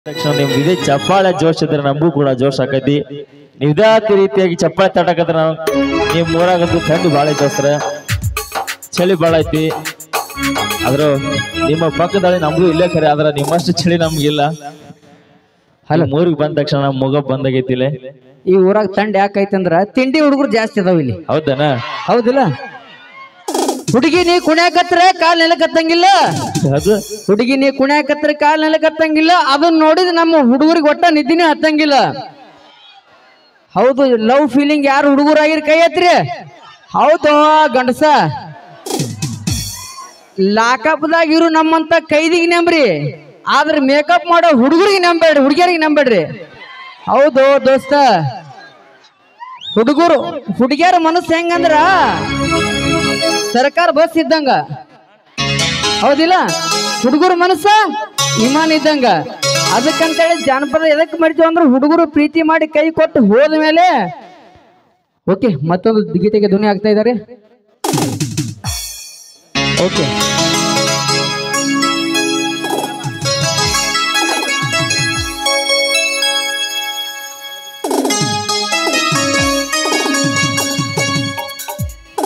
ತಕ್ಷಣ ನಿಮ್ಗೆ ಇದೇ ಚಪ್ಪಾಳೆ ಜೋಶ್ ಇದ್ರೆ ನಮಗೂ ಕೂಡ ಜೋಶ್ ಆಕೈತಿ. ಇದೇ ರೀತಿಯಾಗಿ ಚಪ್ಪಾಳೆ ತಟಕತ್ರ ನಾವು ನಿಮ್ ಊರಾಗಂತೂ ಥಂಡಿ ಭಾಳ ಐತಿ ಸರ, ಚಳಿ ಭಾಳ ಐತಿ. ಆದ್ರೂ ನಿಮ್ಮ ಪಕ್ಕದಲ್ಲಿ ನಮಗೂ ಇಲ್ಲೇ ಖರೆ, ಆದ್ರೆ ನಿಮ್ಮಷ್ಟು ಚಳಿ ನಮ್ಗಿಲ್ಲ. ಅಲ್ಲಿ ಊರಿಗೆ ಬಂದ ತಕ್ಷಣ ನಮ್ ಮುಗ ಬಂದಾಗೈತಿಲ್ಲ. ಈ ಊರಾಗ ಥಂಡಿ ಯಾಕೈತಂದ್ರ ತಿಂಡಿ ಹುಡುಗರು ಜಾಸ್ತಿ ಅದಾವ ಇಲ್ಲಿ. ಹೌದನ? ಹೌದಿಲ್ಲ? ಹುಡುಗಿ ನೀ ಕುಣ್ಯಾಕತ್ರ ಕಾಲ್ ನೆಲಕತ್ತಂಗಿಲ್ಲ, ಹುಡುಗಿ ನೀ ಕುಣ್ಯಾಕತ್ರ ಕಾಲ್ ನೆಲಕತ್ತಂಗಿಲ್ಲ. ಅದನ್ನ ನೋಡಿದ್ ನಮ್ಮ ಹುಡುಗರಿಗೆ ಒಟ್ಟ ನಿದ್ದಿನೇ ಹತ್ತಂಗಿಲ್ಲ. ಹೌದು, ಲವ್ ಫೀಲಿಂಗ್ ಯಾರು ಹುಡುಗರಾಗಿರ್ ಕೈ ಎತ್ರಿ. ಹೌದು ಗಂಡಸ, ಲಾಕಪ್ದಾಗ ಇರು ನಮ್ಮಂತ ಕೈದಿಗೆ ನಂಬ್ರಿ, ಆದ್ರೆ ಮೇಕಪ್ ಮಾಡೋ ಹುಡುಗರಿಗೆ ನಂಬೇಡ್ರಿ, ಹುಡುಗಿಯರಿಗೆ ನಂಬೇಡ್ರಿ. ಹೌದು ದೋಸ್ತ, ಹುಡುಗಿಯರ ಮನಸ್ಸು ಹೆಂಗಂದ್ರ ಸರ್ಕಾರ ಬಸ್ ಇದ್ದಂಗ, ಹೌದಿಲ್ಲ? ಹುಡುಗರ ಮನಸ್ಸ ವಿಮಾನ ಇದ್ದಂಗ. ಅದಕ್ಕಂತೇಳಿ ಜಾನಪದ ಎದಕ್ಕೆ ಮಾಡ್ತೀವಿ ಅಂದ್ರೆ ಹುಡುಗರು ಪ್ರೀತಿ ಮಾಡಿ ಕೈ ಕೊಟ್ಟು ಹೋದ ಮೇಲೆ ಓಕೆ ಮತ್ತೊಂದು ಗೀತೆಗೆ ಧ್ವನಿ ಆಗ್ತಾ ಇದ್ದಾರೆ. Okay,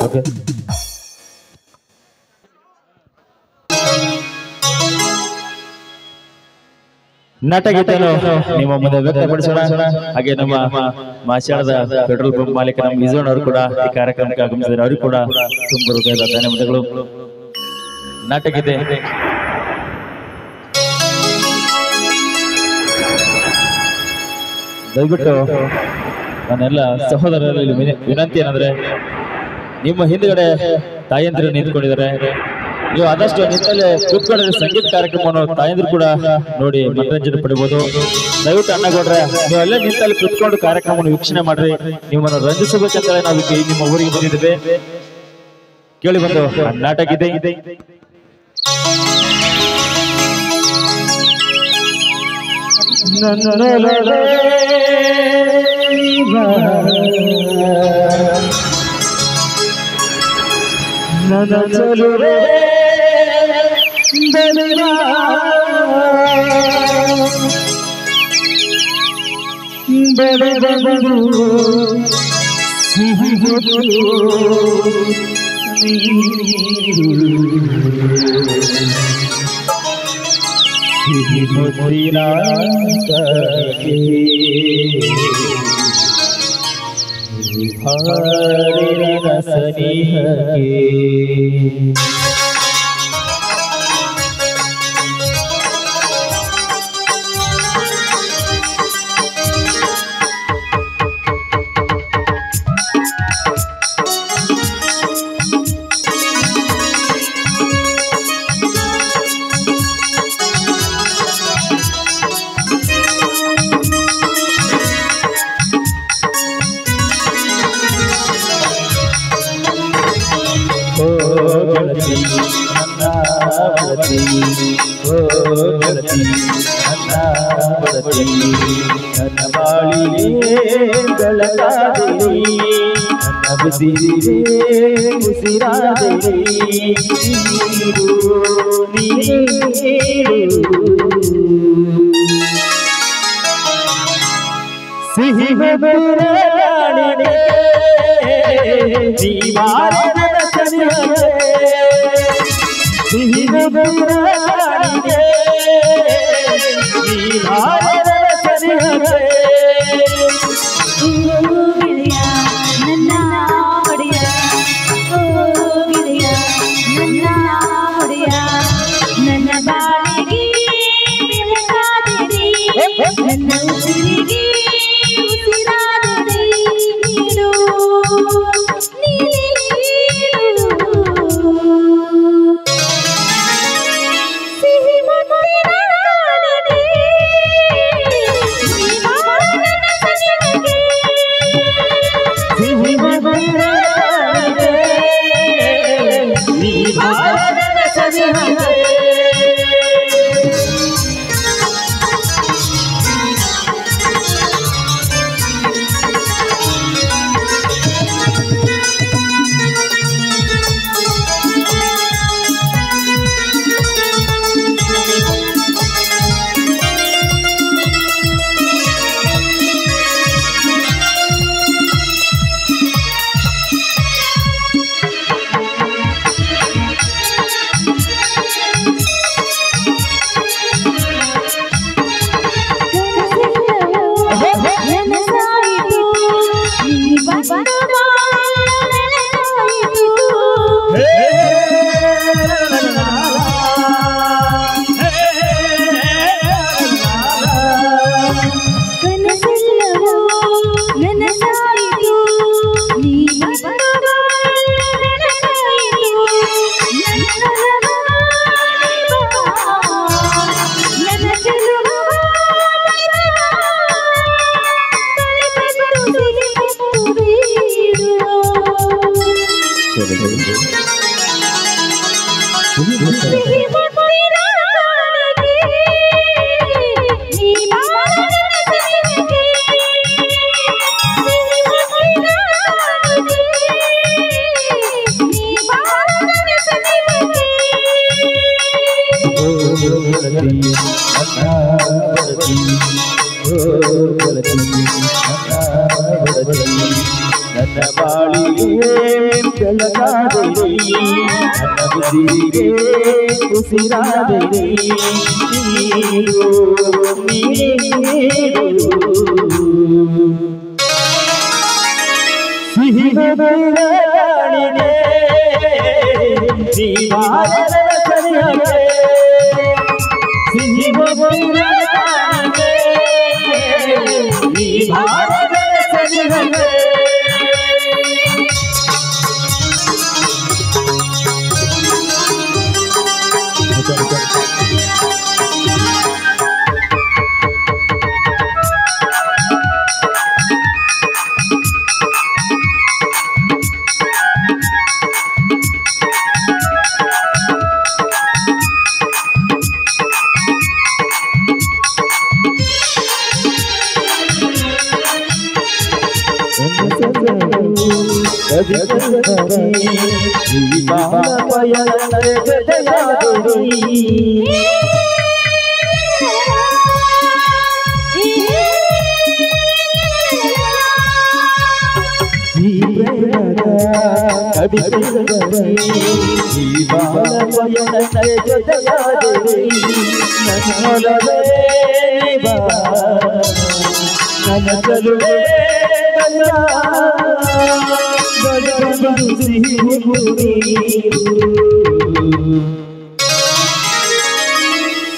okay. ನಾಟಗೀತೆಯನ್ನು ನಿಮ್ಮ ಮುಂದೆ ವ್ಯಕ್ತಪಡಿಸೋಣ. ಹಾಗೆ ನಮ್ಮ ಮಾಶಾಳದ ಪೆಟ್ರೋಲ್ ಪಂಪ್ ಮಾಲೀಕ ನಮ್ಮ ವಿಜಯಣ್ಣ ಅವರು ಕೂಡ ಈ ಕಾರ್ಯಕ್ರಮಕ್ಕೆ ಆಗಮಿಸಿದ್ದಾರೆ. ಅವರಿಗೂ ಕೂಡ ತುಂಬ ಹೃದಯದ ಧನ್ಯವಾದಗಳು. ನಾಟಗೀತೆ ದಯವಿಟ್ಟು ನನ್ನೆಲ್ಲ ಸಹೋದರರಲ್ಲಿ ವಿನಂತಿ ಏನಂದ್ರೆ, ನಿಮ್ಮ ಹಿಂದ್ಗಡೆ ತಾಯಂದಿರು ನಿಂತ್ಕೊಂಡಿದ್ದಾರೆ, ನೀವು ಆದಷ್ಟು ನಿಂತಲ್ಲೇ ಕೂತ್ಕೊಂಡ್ರೆ ಸಂಗೀತ ಕಾರ್ಯಕ್ರಮವನ್ನು ತಾಯಂದಿರು ಕೂಡ ನೋಡಿ ಮನರಂಜನೆ ಪಡಿಬಹುದು. ದಯವಿಟ್ಟು ಅಣ್ಣಗೌಡ್ರೆ, ನೀವೆಲ್ಲ ನಿಂತಲ್ಲಿ ಕೂತ್ಕೊಂಡು ಕಾರ್ಯಕ್ರಮವನ್ನು ವೀಕ್ಷಣೆ ಮಾಡ್ರಿ. ನಿಮ್ಮನ್ನು ರಂಜಿಸಬೇಕಂತಲೇ ನಾವು ನಿಮ್ಮ ಊರಿಗೆ ಬಂದಿದ್ದೇವೆ. ಕೇಳಿ ಬಂದು ನಾಟಕ ಇದೆ. ನನ್ನ ಬಾಳಿಗೆ ಬೆಳಕಾದಿರಿ, ನನ್ನ ಬುದ್ಧಿಗೆ ಉಸಿರಾದಿರಿ, ಸಿಹಿ ಬೆದರಾಣಿಗೆ ಜೀವಾನದ ಸನಿಹಕ್ಕೆ, ಸಿಹಿ ಬೆದರಾಣಿಗೆ ಜೀವಾನದ ಸನಿಹಕ್ಕೆ. ನನ್ನ ಒಡೆಯ, ಗಿಳಿಯ ನನ್ನ ಒಡೆಯ, ನನ್ನ ಬಾಳಿಗೆ ಬೆಳಕಾದಿರಿ, ನನ್ನ ಉಸಿರಿಗೆ ಉಸಿರಾದಿರಿ, ನೀಡು ನೀಡು ಸಿಹಿ ಮುತ್ತಿನ ರಾಣಿಗೆ, ಜೀವಾನದ ಸನಿಹಕ್ಕೆ, ಸಿಹಿ ಬೆದರಾಣಿಗೆ ಜೀವಾನದ ಸನಿಹಕ್ಕೆ. ಬಡತಿ ಓ ಬಡತಿ ನನ್ನ ಬಡತಿ ನನ್ನ ಬಾಳಿಗೆ ಬೆಳಗಾದೆಯೇ ನನ್ನ ಬಿಸಿಲಿಗೆ ಉಸಿರಾದೆಯೇ ನೀರು ನೀರು ಸಿಹಿ ಬೆಳಗಾಣಿಗೆ ಜೀವಾನದ ಸರಿಯಾಗೆ ಸಿಹಿ ಬೆಳಗಾಣಿಗೆ ಜೀವಾನದ ಸರಿಯಾಗೆ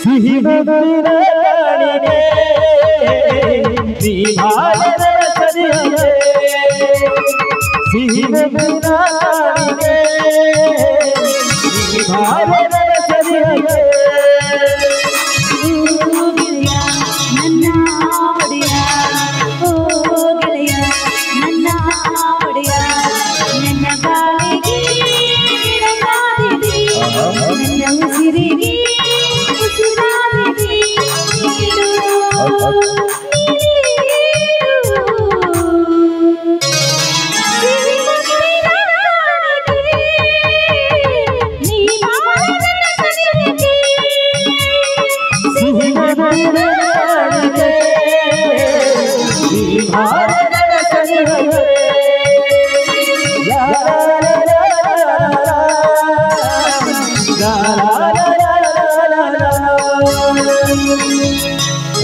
ಸಿಹಿ ಬೆಳಗಾಣಿಗೆ ಜೀವಾನದ ಸರಿಯಾಗೆ ಸಿಹಿ ಬೆಳಗಾಣಿಗೆ ಜೀವಾನದ ಸರಿಯಾಗೆ ನನ್ನ ಒಡೆಯ ಓ ಗೆಳೆಯ ನನ್ನ ಒಡೆಯ ನನ್ನ ಬಾಳಿಗೆ ಬೆಳಗಾದಿದೆ ನನ್ನ ಉಸಿರಿಗೆ ಉಸಿರಾದಿದೆ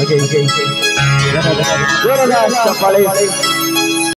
Okay.